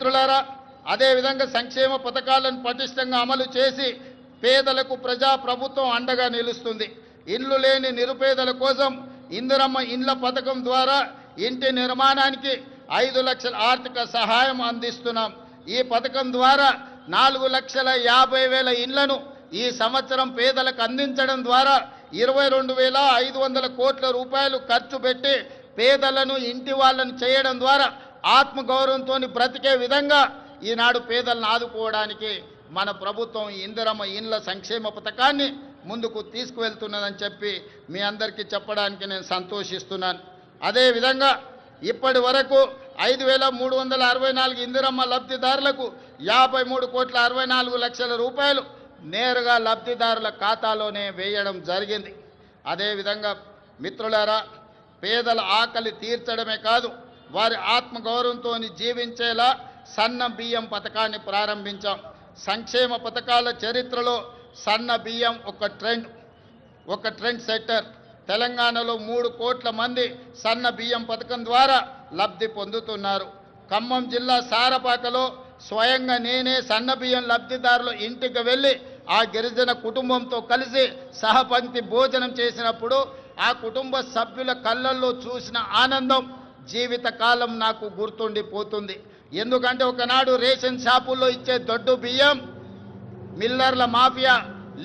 మిత్రులారా, అదేవిధంగా సంక్షేమ పథకాలను పటిష్టంగా అమలు చేసి పేదలకు ప్రజా ప్రభుత్వం అండగా నిలుస్తుంది. ఇల్లు లేని నిరుపేదల కోసం ఇందిరమ్మ ఇండ్ల పథకం ద్వారా ఇంటి నిర్మాణానికి 5 లక్షల ఆర్థిక సహాయం అందిస్తున్నాం. ఈ పథకం ద్వారా 4,50,000 ఇండ్లను ఈ సంవత్సరం పేదలకు అందించడం ద్వారా 22,500 కోట్ల రూపాయలు ఖర్చు పెట్టి పేదలను ఇంటి వాళ్ళను చేయడం ద్వారా ఆత్మగౌరవంతో బ్రతికే విధంగా ఈనాడు పేదలను ఆదుకోవడానికి మన ప్రభుత్వం ఇందిరమ్మ ఇండ్ల సంక్షేమ పథకాన్ని ముందుకు తీసుకువెళ్తున్నదని చెప్పి మీ అందరికీ చెప్పడానికి నేను సంతోషిస్తున్నాను. అదేవిధంగా ఇప్పటి వరకు 5,364 ఇందిరమ్మ లబ్ధిదారులకు 53,64,00,000 రూపాయలు నేరుగా లబ్ధిదారుల ఖాతాలోనే వేయడం జరిగింది. అదేవిధంగా మిత్రులారా, పేదల ఆకలి తీర్చడమే కాదు, వారి ఆత్మగౌరవంతో జీవించేలా సన్న బియ్యం పథకాన్ని ప్రారంభించాం. సంక్షేమ పథకాల చరిత్రలో సన్న బియ్యం ఒక ట్రెండ్ సెట్టర్. తెలంగాణలో 3 కోట్ల మంది సన్న బియ్యం పథకం ద్వారా లబ్ధి పొందుతున్నారు. ఖమ్మం జిల్లా సారపాకలో స్వయంగా నేనే సన్న బియ్యం లబ్ధిదారుల ఇంటికి వెళ్ళి ఆ గిరిజన కుటుంబంతో కలిసి సహపంక్తి భోజనం చేసినప్పుడు ఆ కుటుంబ సభ్యుల కళ్ళల్లో చూసిన ఆనందం జీవితకాలం నాకు గుర్తుండిపోతుంది. ఎందుకంటే ఒకనాడు రేషన్ షాపుల్లో ఇచ్చే దొడ్డు బియ్యం మిల్లర్ల మాఫియా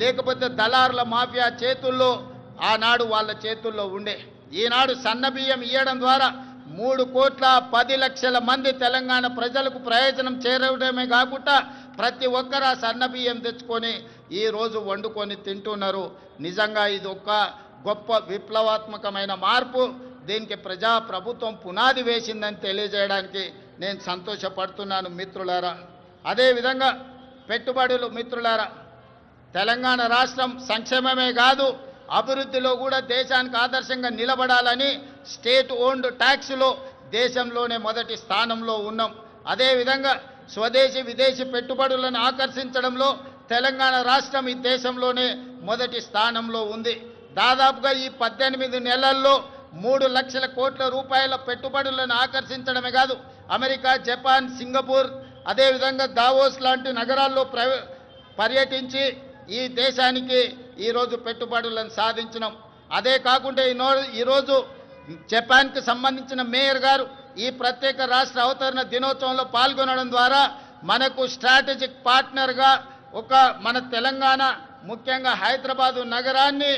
లేకపోతే దళారుల మాఫియా చేతుల్లో ఆనాడు వాళ్ళ చేతుల్లో ఉండే. ఈనాడు సన్న బియ్యం ఇవ్వడం ద్వారా 3,10,00,000 మంది తెలంగాణ ప్రజలకు ప్రయోజనం చేరడమే కాకుండా ప్రతి ఒక్కరు ఆ సన్న బియ్యం తెచ్చుకొని ఈరోజు వండుకొని తింటున్నారు. నిజంగా ఇది ఒక గొప్ప విప్లవాత్మకమైన మార్పు. దీనికి ప్రజా ప్రభుత్వం పునాది వేసిందని తెలియజేయడానికి నేను సంతోషపడుతున్నాను మిత్రులారా. అదేవిధంగా పెట్టుబడులు మిత్రులారా, తెలంగాణ రాష్ట్రం సంక్షేమమే కాదు అభివృద్ధిలో కూడా దేశానికి ఆదర్శంగా నిలబడాలని స్టేట్ ఓన్డ్ ట్యాక్స్లో దేశంలోనే మొదటి స్థానంలో ఉన్నాం. అదేవిధంగా స్వదేశీ విదేశీ పెట్టుబడులను ఆకర్షించడంలో తెలంగాణ రాష్ట్రం ఈ దేశంలోనే మొదటి స్థానంలో ఉంది. దాదాపుగా ఈ 18 నెలల్లో 3 లక్షల కోట్ల రూపాయల పెట్టుబడులను ఆకర్షించడమే కాదు, అమెరికా, జపాన్, సింగపూర్, అదేవిధంగా దావోస్ లాంటి నగరాల్లో పర్యటించి ఈ దేశానికి ఈరోజు పెట్టుబడులను సాధించినాం. అదే కాకుండా ఈరోజు జపాన్కి సంబంధించిన మేయర్ గారు ఈ ప్రత్యేక రాష్ట్ర అవతరణ దినోత్సవంలో పాల్గొనడం ద్వారా మనకు స్ట్రాటజిక్ పార్ట్నర్గా మన తెలంగాణ ముఖ్యంగా హైదరాబాదు నగరాన్ని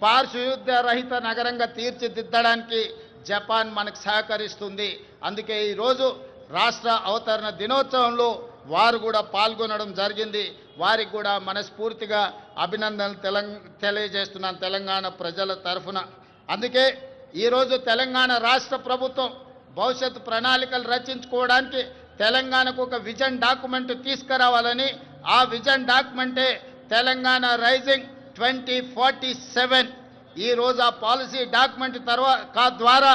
పారిశుద్ధ్య రహిత నగరంగా తీర్చిదిద్దడానికి జపాన్ మనకు సహకరిస్తుంది. అందుకే ఈరోజు రాష్ట్ర అవతరణ దినోత్సవంలో వారు కూడా పాల్గొనడం జరిగింది. వారికి కూడా మనస్ఫూర్తిగా అభినందనలు తెలియజేస్తున్నాను తెలంగాణ ప్రజల తరఫున. అందుకే ఈరోజు తెలంగాణ రాష్ట్ర ప్రభుత్వం భవిష్యత్తు ప్రణాళికలు రచించుకోవడానికి తెలంగాణకు ఒక విజన్ డాక్యుమెంట్ తీసుకురావాలని, ఆ విజన్ డాక్యుమెంటే తెలంగాణ రైజింగ్ 2047. ఈరోజు ఆ పాలసీ డాక్యుమెంట్ ద్వారా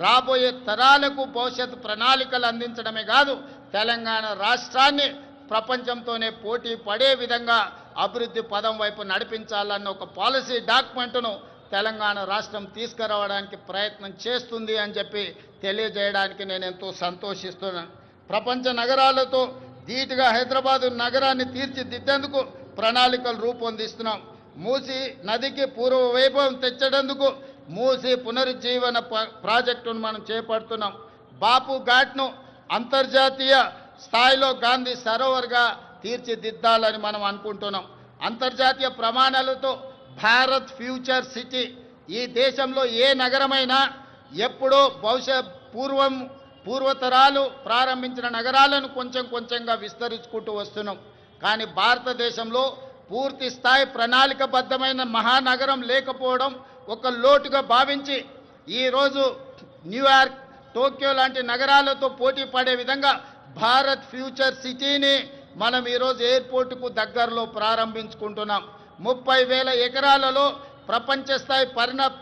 రాబోయే తరాలకు భవిష్యత్తు ప్రణాళికలు అందించడమే కాదు, తెలంగాణ రాష్ట్రాన్ని ప్రపంచంతోనే పోటీ పడే విధంగా అభివృద్ధి పదం వైపు నడిపించాలన్న ఒక పాలసీ డాక్యుమెంట్ను తెలంగాణ రాష్ట్రం తీసుకురావడానికి ప్రయత్నం చేస్తుంది అని చెప్పి తెలియజేయడానికి నేను ఎంతో సంతోషిస్తున్నాను. ప్రపంచ నగరాలతో ధీటుగా హైదరాబాదు నగరాన్ని తీర్చిదిద్దేందుకు ప్రణాళికలు రూపొందిస్తున్నాం. మూసీ నదికి పూర్వ వైభవం తెచ్చేందుకు మూసీ పునరుజ్జీవన ప్రాజెక్టును మనం చేపడుతున్నాం. బాపు ఘాట్ను అంతర్జాతీయ స్థాయిలో గాంధీ సరోవర్గా తీర్చిదిద్దాలని మనం అనుకుంటున్నాం. అంతర్జాతీయ ప్రమాణాలతో భారత్ ఫ్యూచర్ సిటీ. ఈ దేశంలో ఏ నగరమైనా ఎప్పుడో పూర్వతరాలు ప్రారంభించిన నగరాలను కొంచెంగా విస్తరించుకుంటూ వస్తున్నాం. కానీ భారతదేశంలో పూర్తి స్థాయి ప్రణాళికబద్ధమైన మహానగరం లేకపోవడం ఒక లోటుగా భావించి ఈరోజు న్యూయార్క్, టోక్యో లాంటి నగరాలతో పోటీ పడే విధంగా భారత్ ఫ్యూచర్ సిటీని మనం ఈరోజు ఎయిర్పోర్టుకు దగ్గరలో ప్రారంభించుకుంటున్నాం. 30,000 ఎకరాలలో ప్రపంచ స్థాయి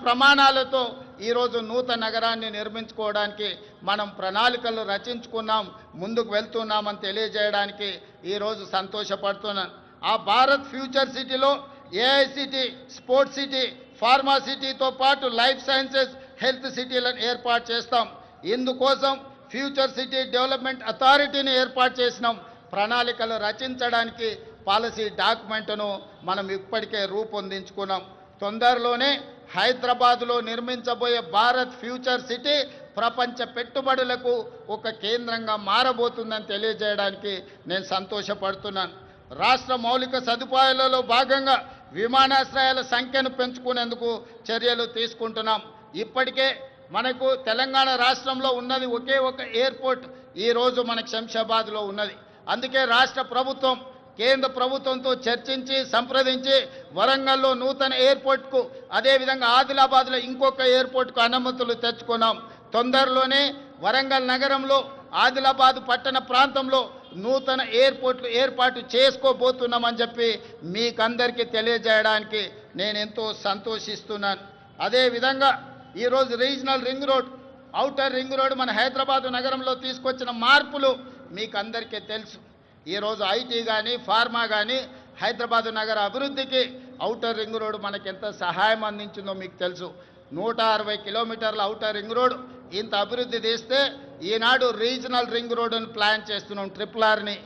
ప్రమాణాలతో ఈరోజు నూతన నగరాన్ని నిర్మించుకోవడానికి మనం ప్రణాళికలు రచించుకున్నాం, ముందుకు వెళ్తున్నామని తెలియజేయడానికి ఈరోజు సంతోషపడుతున్నాను. ఆ భారత్ ఫ్యూచర్ సిటీలో ఏఐసిటీ, స్పోర్ట్స్ సిటీ, ఫార్మా సిటీతో పాటు లైఫ్ సైన్సెస్, హెల్త్ సిటీలను ఏర్పాటు చేస్తాం. ఇందుకోసం ఫ్యూచర్ సిటీ డెవలప్మెంట్ అథారిటీని ఏర్పాటు చేసినాం. ప్రణాళికలు రచించడానికి పాలసీ డాక్యుమెంట్ను మనం ఇప్పటికే రూపొందించుకున్నాం. తొందరలోనే హైదరాబాదులో నిర్మించబోయే భారత్ ఫ్యూచర్ సిటీ ప్రపంచ పెట్టుబడులకు ఒక కేంద్రంగా మారబోతుందని తెలియజేయడానికి నేను సంతోషపడుతున్నాను. రాష్ట్ర మౌలిక సదుపాయాలలో భాగంగా విమానాశ్రయాల సంఖ్యను పెంచుకునేందుకు చర్యలు తీసుకుంటున్నాం. ఇప్పటికే మనకు తెలంగాణ రాష్ట్రంలో ఉన్నది ఒకే ఒక ఎయిర్పోర్ట్ ఈరోజు మనకు శంషాబాద్లో ఉన్నది. అందుకే రాష్ట్ర ప్రభుత్వం కేంద్ర ప్రభుత్వంతో చర్చించి సంప్రదించి వరంగల్లో నూతన ఎయిర్పోర్ట్కు, అదేవిధంగా ఆదిలాబాద్లో ఇంకొక ఎయిర్పోర్ట్కు అనుమతులు తెచ్చుకున్నాం. తొందరలోనే వరంగల్ నగరంలో, ఆదిలాబాద్ పట్టణ ప్రాంతంలో నూతన ఎయిర్పోర్ట్లు ఏర్పాటు చేసుకోబోతున్నామని చెప్పి మీకందరికీ తెలియజేయడానికి నేను ఎంతో సంతోషిస్తున్నాను. అదేవిధంగా ఈరోజు regional ring road, outer ring road మన హైదరాబాదు నగరంలో తీసుకొచ్చిన మార్పులు మీకు అందరికీ తెలుసు. ఈరోజు ఐటీ కానీ ఫార్మా కానీ హైదరాబాదు నగర అభివృద్ధికి ఔటర్ రింగ్ రోడ్ మనకి ఎంత సహాయం అందించిందో మీకు తెలుసు. 160 కిలోమీటర్ల ఔటర్ రింగ్ రోడ్ ఇంత అభివృద్ధి చేస్తే ఈనాడు రీజనల్ రింగ్ రోడ్డును ప్లాన్ చేస్తున్నాం. RRRని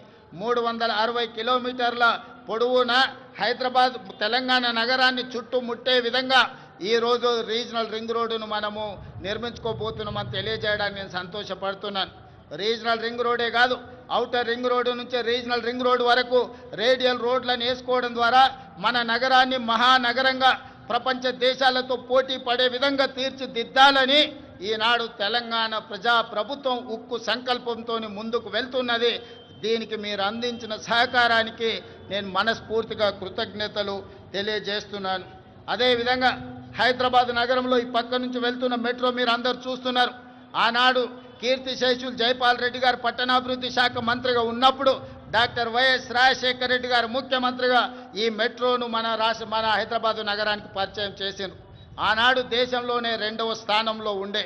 360 కిలోమీటర్ల పొడవున హైదరాబాద్ తెలంగాణ నగరాన్ని చుట్టుముట్టే విధంగా ఈరోజు రీజనల్ రింగ్ రోడ్డును మనము నిర్మించుకోబోతున్నామని తెలియజేయడానికి నేను సంతోషపడుతున్నాను. రీజనల్ రింగ్ రోడే కాదు, ఔటర్ రింగ్ రోడ్డు నుంచి రీజనల్ రింగ్ రోడ్ వరకు రేడియల్ రోడ్లను వేసుకోవడం ద్వారా మన నగరాన్ని మహానగరంగా ప్రపంచ దేశాలతో పోటీ పడే విధంగా తీర్చిదిద్దాలని ఈనాడు తెలంగాణ ప్రజా ప్రభుత్వం ఉక్కు సంకల్పంతో ముందుకు వెళ్తున్నది. దీనికి మీరు అందించిన సహకారానికి నేను మనస్ఫూర్తిగా కృతజ్ఞతలు తెలియజేస్తున్నాను. అదేవిధంగా హైదరాబాద్ నగరంలో ఈ పక్క నుంచి వెళ్తున్న మెట్రో మీరు అందరూ చూస్తున్నారు. ఆనాడు కీర్తిశేషులు జైపాల్ రెడ్డి గారు పట్టణాభివృద్ధి శాఖ మంత్రిగా ఉన్నప్పుడు డాక్టర్ వైఎస్ రాజశేఖర రెడ్డి గారు ముఖ్యమంత్రిగా ఈ మెట్రోను మన హైదరాబాదు నగరానికి పరిచయం చేసిండ్రు. ఆనాడు దేశంలోనే 2వ స్థానంలో ఉండే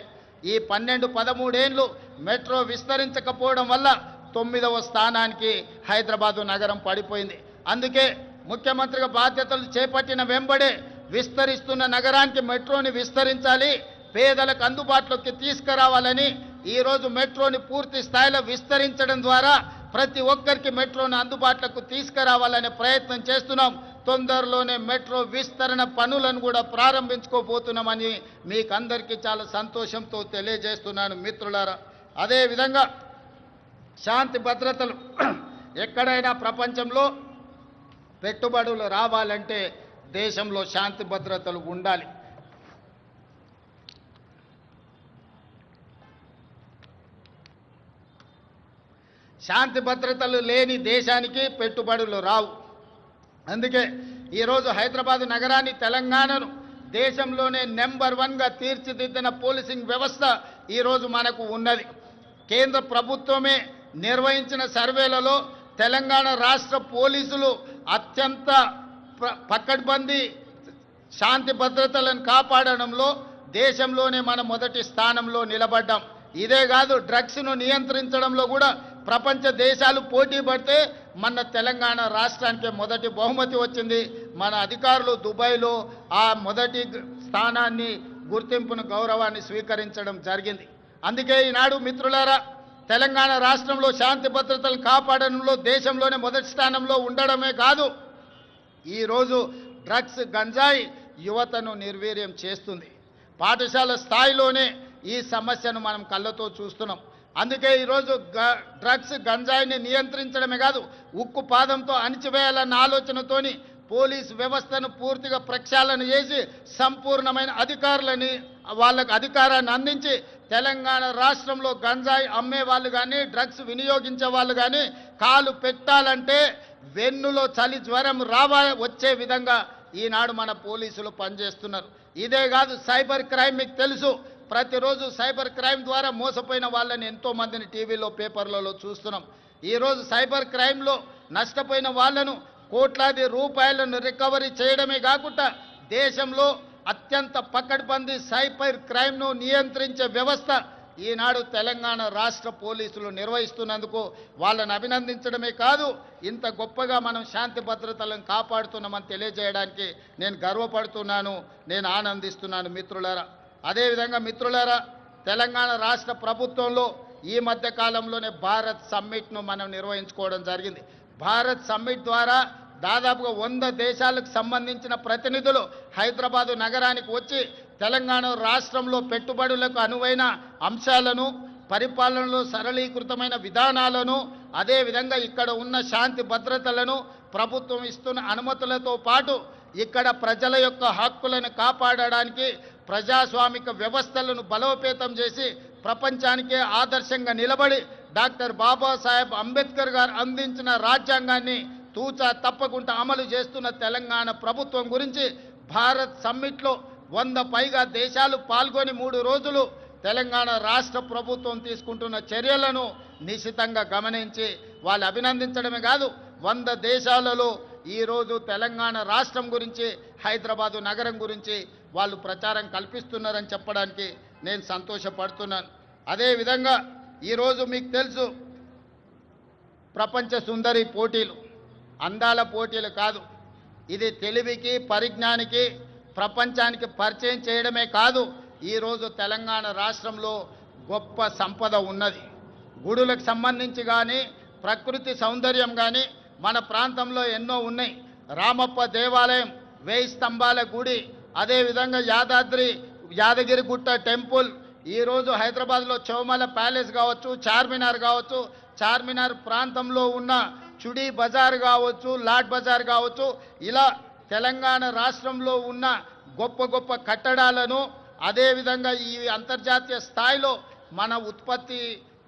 ఈ 12-13 ఏళ్ళు మెట్రో విస్తరించకపోవడం వల్ల 9వ స్థానానికి హైదరాబాదు నగరం పడిపోయింది. అందుకే ముఖ్యమంత్రిగా బాధ్యతలు చేపట్టిన వెంబడే విస్తరిస్తున్న నగరానికి మెట్రోని విస్తరించాలి, పేదలకు అందుబాటులోకి తీసుకురావాలని ఈరోజు మెట్రోని పూర్తి స్థాయిలో విస్తరించడం ద్వారా ప్రతి ఒక్కరికి మెట్రోని అందుబాటులోకి తీసుకురావాలనే ప్రయత్నం చేస్తున్నాం. తొందరలోనే మెట్రో విస్తరణ పనులను కూడా ప్రారంభించుకోబోతున్నామని మీకు అందరికీ చాలా సంతోషంతో తెలియజేస్తున్నాను మిత్రులారా. అదేవిధంగా శాంతి భద్రతలు ఎక్కడైనా ప్రపంచంలో పెట్టుబడులు రావాలంటే దేశంలో శాంతి భద్రతలు ఉండాలి. శాంతి భద్రతలు లేని దేశానికి పెట్టుబడులు రావు. అందుకే ఈరోజు హైదరాబాదు నగరాన్ని, తెలంగాణను దేశంలోనే నెంబర్ 1గా తీర్చిదిద్దిన పోలీసింగ్ వ్యవస్థ ఈరోజు మనకు ఉన్నది. కేంద్ర ప్రభుత్వమే నిర్వహించిన సర్వేలలో తెలంగాణ రాష్ట్ర పోలీసులు అత్యంత పకడ్బందీ శాంతి భద్రతలను కాపాడడంలో దేశంలోనే మనం మొదటి స్థానంలో నిలబడ్డాం. ఇదే కాదు, డ్రగ్స్ను నియంత్రించడంలో కూడా ప్రపంచ దేశాలు పోటీ పడితే మన తెలంగాణ రాష్ట్రానికి మొదటి బహుమతి వచ్చింది. మన అధికారులు దుబాయ్లో ఆ మొదటి స్థానాన్ని, గుర్తింపును, గౌరవాన్ని స్వీకరించడం జరిగింది. అందుకే ఈనాడు మిత్రులారా, తెలంగాణ రాష్ట్రంలో శాంతి భద్రతలు కాపాడడంలో దేశంలోనే మొదటి స్థానంలో ఉండడమే కాదు, ఈరోజు డ్రగ్స్, గంజాయి యువతను నిర్వీర్యం చేస్తుంది. పాఠశాల స్థాయిలోనే ఈ సమస్యను మనం కళ్ళతో చూస్తున్నాం. అందుకే ఈరోజు డ్రగ్స్, గంజాయిని నియంత్రించడమే కాదు, ఉక్కు పాదంతో అణిచివేయాలన్న ఆలోచనతోని పోలీస్ వ్యవస్థను పూర్తిగా ప్రక్షాళన చేసి సంపూర్ణమైన అధికారులని, వాళ్ళకు అధికారాన్ని అందించి తెలంగాణ రాష్ట్రంలో గంజాయి అమ్మే వాళ్ళు కానీ, డ్రగ్స్ వినియోగించే వాళ్ళు కానీ కాలు పెట్టాలంటే వెన్నులో చలి జ్వరం వచ్చే విధంగా ఈనాడు మన పోలీసులు పనిచేస్తున్నారు. ఇదే కాదు, సైబర్ క్రైమ్ మీకు తెలుసు. ప్రతిరోజు సైబర్ క్రైమ్ ద్వారా మోసపోయిన వాళ్ళని ఎంతోమందిని టీవీలో, పేపర్లలో చూస్తున్నాం. ఈరోజు సైబర్ క్రైమ్లో నష్టపోయిన వాళ్ళను కోట్లాది రూపాయలను రికవరీ చేయడమే కాకుండా దేశంలో అత్యంత పకడ్బందీ సైబర్ క్రైమ్ను నియంత్రించే వ్యవస్థ ఈనాడు తెలంగాణ రాష్ట్ర పోలీసులు నిర్వహిస్తున్నందుకు వాళ్ళని అభినందించడమే కాదు, ఇంత గొప్పగా మనం శాంతి భద్రతలను కాపాడుతున్నామని తెలియజేయడానికి నేను గర్వపడుతున్నాను, నేను ఆనందిస్తున్నాను మిత్రులారా. అదేవిధంగా మిత్రులారా, తెలంగాణ రాష్ట్ర ప్రభుత్వంలో ఈ మధ్య కాలంలోనే భారత్ సమ్మిట్ను మనం నిర్వహించుకోవడం జరిగింది. భారత్ సమ్మిట్ ద్వారా దాదాపుగా 100 దేశాలకు సంబంధించిన ప్రతినిధులు హైదరాబాదు నగరానికి వచ్చి తెలంగాణ రాష్ట్రంలో పెట్టుబడులకు అనువైన అంశాలను, పరిపాలనలో సరళీకృతమైన విధానాలను, అదేవిధంగా ఇక్కడ ఉన్న శాంతి భద్రతలను, ప్రభుత్వం ఇస్తున్న అనుమతులతో పాటు ఇక్కడ ప్రజల యొక్క హక్కులను కాపాడడానికి ప్రజాస్వామిక వ్యవస్థలను బలోపేతం చేసి ప్రపంచానికే ఆదర్శంగా నిలబడి డాక్టర్ బాబాసాహెబ్ అంబేద్కర్ గారు అందించిన రాజ్యాంగాన్ని తూచా తప్పకుండా అమలు చేస్తున్న తెలంగాణ ప్రభుత్వం గురించి భారత్ సమ్మిట్లో 100 పైగా దేశాలు పాల్గొని 3 రోజులు తెలంగాణ రాష్ట్ర ప్రభుత్వం తీసుకుంటున్న చర్యలను నిశితంగా గమనించి వాళ్ళు అభినందించడమే కాదు, 100 దేశాలలో ఈరోజు తెలంగాణ రాష్ట్రం గురించి, హైదరాబాదు నగరం గురించి వాళ్ళు ప్రచారం కల్పిస్తున్నారని చెప్పడానికి నేను సంతోషపడుతున్నాను. అదేవిధంగా ఈరోజు మీకు తెలుసు, ప్రపంచ సుందరి పోటీలు అందాల పోటీలు కాదు, ఇది తెలివికి, పరిజ్ఞానికి, ప్రపంచానికి పరిచయం చేయడమే కాదు. ఈరోజు తెలంగాణ రాష్ట్రంలో గొప్ప సంపద ఉన్నది. గుడులకు సంబంధించి కానీ, ప్రకృతి సౌందర్యం కానీ మన ప్రాంతంలో ఎన్నో ఉన్నాయి. రామప్ప దేవాలయం, 1000 స్తంభాల గుడి, అదేవిధంగా యాదగిరిగుట్ట టెంపుల్, ఈరోజు హైదరాబాద్లో చౌమల ప్యాలెస్ కావచ్చు, చార్మినార్ కావచ్చు, చార్మినార్ ప్రాంతంలో ఉన్న చుడీ బజార్ కావచ్చు, లాడ్ బజార్ కావచ్చు, ఇలా తెలంగాణ రాష్ట్రంలో ఉన్న గొప్ప గొప్ప కట్టడాలను, అదేవిధంగా ఈ అంతర్జాతీయ స్థాయిలో మన ఉత్పత్తి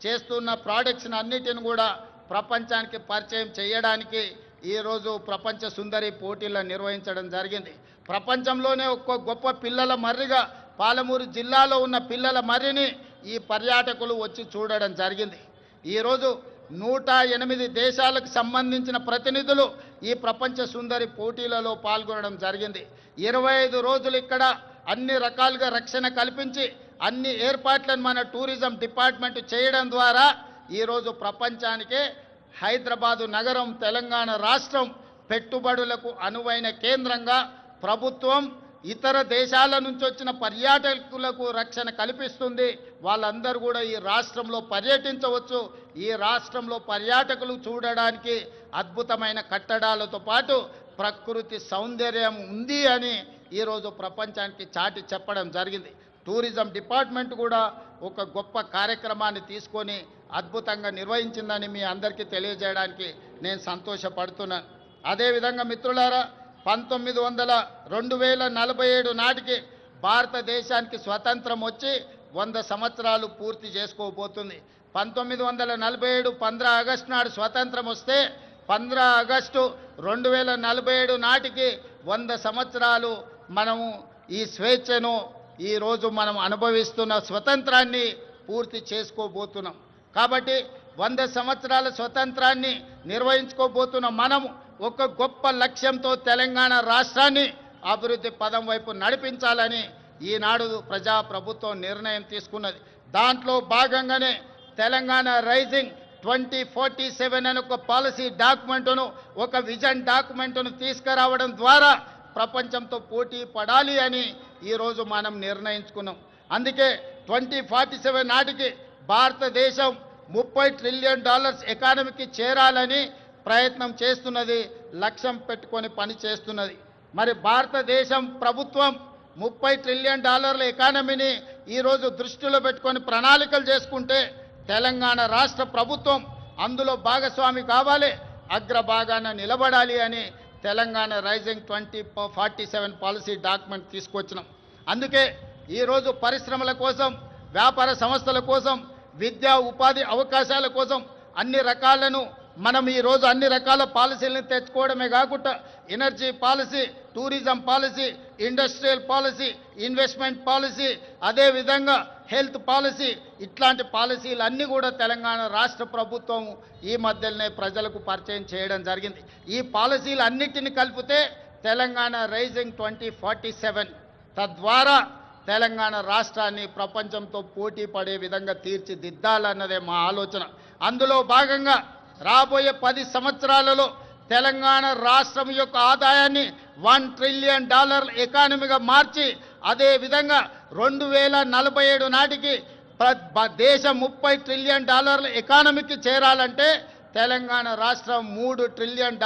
చేస్తున్న ప్రోడక్ట్స్ని అన్నిటిని కూడా ప్రపంచానికి పరిచయం చేయడానికి ఈరోజు ప్రపంచ సుందరి పోటీలను నిర్వహించడం జరిగింది. ప్రపంచంలోనే ఒక్క గొప్ప పిల్లల మర్రిగా పాలమూరు జిల్లాలో ఉన్న పిల్లల మర్రిని ఈ పర్యాటకులు వచ్చి చూడడం జరిగింది. ఈరోజు 108 దేశాలకు సంబంధించిన ప్రతినిధులు ఈ ప్రపంచ సుందరి పోటీలలో పాల్గొనడం జరిగింది. 25 రోజులు ఇక్కడ అన్ని రకాలుగా రక్షణ కల్పించి అన్ని ఏర్పాట్లను మన టూరిజం డిపార్ట్మెంట్ చేయడం ద్వారా ఈరోజు ప్రపంచానికే హైదరాబాదు నగరం, తెలంగాణ రాష్ట్రం పెట్టుబడులకు అనువైన కేంద్రంగా ప్రభుత్వం ఇతర దేశాల నుంచి వచ్చిన పర్యాటకులకు రక్షణ కల్పిస్తుంది. వాళ్ళందరూ కూడా ఈ రాష్ట్రంలో పర్యటించవచ్చు. ఈ రాష్ట్రంలో పర్యాటకులు చూడడానికి అద్భుతమైన కట్టడాలతో పాటు ప్రకృతి సౌందర్యం ఉంది అని ఈరోజు ప్రపంచానికి చాటి చెప్పడం జరిగింది. టూరిజం డిపార్ట్మెంట్ కూడా ఒక గొప్ప కార్యక్రమాన్ని తీసుకొని అద్భుతంగా నిర్వహించిందని మీ అందరికీ తెలియజేయడానికి నేను సంతోషపడుతున్నాను. అదేవిధంగా మిత్రులారా, 2047 నాటికి భారతదేశానికి స్వతంత్రం వచ్చి 100 సంవత్సరాలు పూర్తి చేసుకోబోతుంది. 1947 15 ఆగస్టు నాడు స్వతంత్రం వస్తే 15 ఆగస్టు 2047 నాటికి 100 సంవత్సరాలు మనము ఈ స్వేచ్ఛను ఈరోజు మనం అనుభవిస్తున్న స్వతంత్రాన్ని పూర్తి చేసుకోబోతున్నాం. కాబట్టి 100 సంవత్సరాల స్వతంత్రాన్ని నిర్వహించుకోబోతున్న మనము ఒక గొప్ప లక్ష్యంతో తెలంగాణ రాష్ట్రాన్ని అభివృద్ధి పదం వైపు నడిపించాలని ఈనాడు ప్రజాప్రభుత్వం నిర్ణయం తీసుకున్నది. దాంట్లో భాగంగానే తెలంగాణ రైజింగ్ 2047 అనే ఒక పాలసీ డాక్యుమెంటును, ఒక విజన్ డాక్యుమెంటును తీసుకురావడం ద్వారా ప్రపంచంతో పోటీ పడాలి అని ఈరోజు మనం నిర్ణయించుకున్నాం. అందుకే 2047 నాటికి భారతదేశం $30 ట్రిలియన్ ఎకానమీకి చేరాలని ప్రయత్నం చేస్తున్నది, లక్ష్యం పెట్టుకొని పని చేస్తున్నది. మరి భారతదేశం ప్రభుత్వం $30 ట్రిలియన్ ఎకానమీని ఈరోజు దృష్టిలో పెట్టుకొని ప్రణాళికలు చేసుకుంటే తెలంగాణ రాష్ట్ర ప్రభుత్వం అందులో భాగస్వామి కావాలి, అగ్రభాగాన నిలబడాలి అని తెలంగాణ రైజింగ్ 2047 పాలసీ డాక్యుమెంట్ తీసుకొచ్చినాం. అందుకే ఈరోజు పరిశ్రమల కోసం, వ్యాపార సంస్థల కోసం, విద్యా ఉపాధి అవకాశాల కోసం అన్ని రకాలను మనం ఈరోజు అన్ని రకాల పాలసీలను తెచ్చుకోవడమే కాకుండా energy policy, tourism policy, industrial policy, investment policy, అదేవిధంగా హెల్త్ పాలసీ, ఇట్లాంటి పాలసీలన్నీ కూడా తెలంగాణ రాష్ట్ర ప్రభుత్వం ఈ మధ్యలోనే ప్రజలకు పరిచయం చేయడం జరిగింది. ఈ పాలసీలన్నిటిని కలిపితే తెలంగాణ రైజింగ్ 2047, తద్వారా తెలంగాణ రాష్ట్రాన్ని ప్రపంచంతో పోటీ పడే విధంగా తీర్చిదిద్దాలన్నదే మా ఆలోచన. అందులో భాగంగా రాబోయే 10 సంవత్సరాలలో తెలంగాణ రాష్ట్రం యొక్క ఆదాయాన్ని $1 ట్రిలియన్ ఎకానమీగా మార్చి, అదేవిధంగా 2047 నాటికి దేశం $30 ట్రిలియన్ ఎకానమీకి చేరాలంటే తెలంగాణ రాష్ట్రం $3 ట్రిలియన్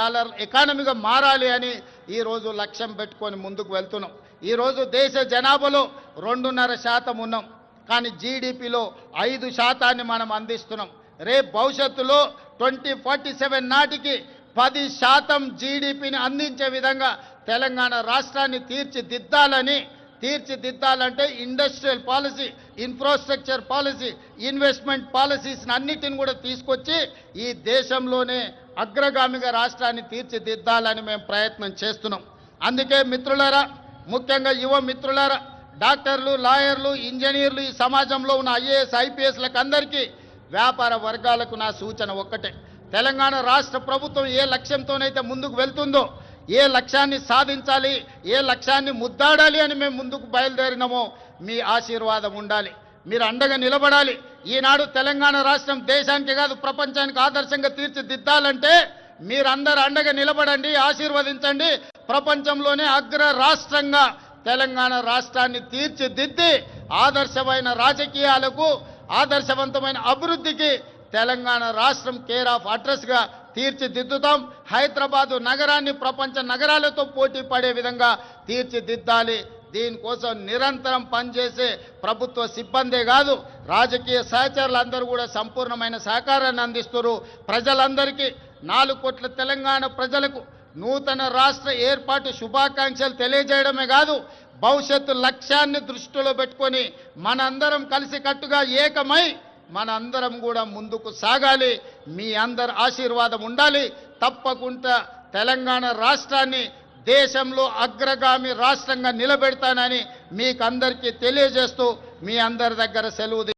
ఎకానమీగా మారాలి అని ఈరోజు లక్ష్యం పెట్టుకొని ముందుకు వెళ్తున్నాం. ఈరోజు దేశ జనాభాలో 2.5% ఉన్నాం, కానీ జీడిపిలో 5% మనం అందిస్తున్నాం. రేపు భవిష్యత్తులో 2047 నాటికి 10% జీడిపిని అందించే విధంగా తెలంగాణ రాష్ట్రాన్ని తీర్చిదిద్దాలంటే industrial policy, infrastructure policy, investment పాలసీస్ని అన్నిటిని కూడా తీసుకొచ్చి ఈ దేశంలోనే అగ్రగామిగా రాష్ట్రాన్ని తీర్చిదిద్దాలని మేము ప్రయత్నం చేస్తున్నాం. అందుకే మిత్రులారా, ముఖ్యంగా యువ మిత్రులారా, డాక్టర్లు, లాయర్లు, ఇంజనీర్లు, ఈ సమాజంలో ఉన్న ఐఏఎస్, ఐపీఎస్లకు అందరికీ, వ్యాపార వర్గాలకు నా సూచన ఒక్కటే: తెలంగాణ రాష్ట్ర ప్రభుత్వం ఏ లక్ష్యంతోనైతే ముందుకు వెళ్తుందో, ఏ లక్ష్యాన్ని సాధించాలి, ఏ లక్ష్యాన్ని ముద్దాడాలి అని మేము ముందుకు బయలుదేరినామో మీ ఆశీర్వాదం ఉండాలి, మీరు అండగా నిలబడాలి. ఈనాడు తెలంగాణ రాష్ట్రం దేశానికి కాదు ప్రపంచానికి ఆదర్శంగా తీర్చిదిద్దాలంటే మీరందరూ అండగా నిలబడండి, ఆశీర్వదించండి. ప్రపంచంలోనే అగ్ర రాష్ట్రంగా తెలంగాణ రాష్ట్రాన్ని తీర్చిదిద్ది ఆదర్శమైన రాజకీయాలకు, ఆదర్శవంతమైన అభివృద్ధికి తెలంగాణ రాష్ట్రం కేర్ ఆఫ్ అడ్రస్గా తీర్చిదిద్దుతాం. హైదరాబాదు నగరాన్ని ప్రపంచ నగరాలతో పోటీ పడే విధంగా తీర్చిదిద్దాలి. దీనికోసం నిరంతరం పనిచేసే ప్రభుత్వ సిబ్బందే కాదు, రాజకీయ సహచరులందరూ కూడా సంపూర్ణమైన సహకారాన్ని అందిస్తున్నారు. ప్రజలందరికీ 4 కోట్ల తెలంగాణ ప్రజలకు నూతన రాష్ట్ర ఏర్పాటు శుభాకాంక్షలు తెలియజేయడమే కాదు, భవిష్యత్తు లక్ష్యాన్ని దృష్టిలో పెట్టుకొని మనందరం కలిసికట్టుగా ఏకమై మనందరం కూడా ముందుకు సాగాలి. మీ అందరి ఆశీర్వాదం ఉండాలి. తప్పకుండా తెలంగాణ రాష్ట్రాన్ని దేశంలో అగ్రగామి రాష్ట్రంగా నిలబెడతానని మీకు అందరికీ తెలియజేస్తూ మీ అందరి దగ్గర సెలవు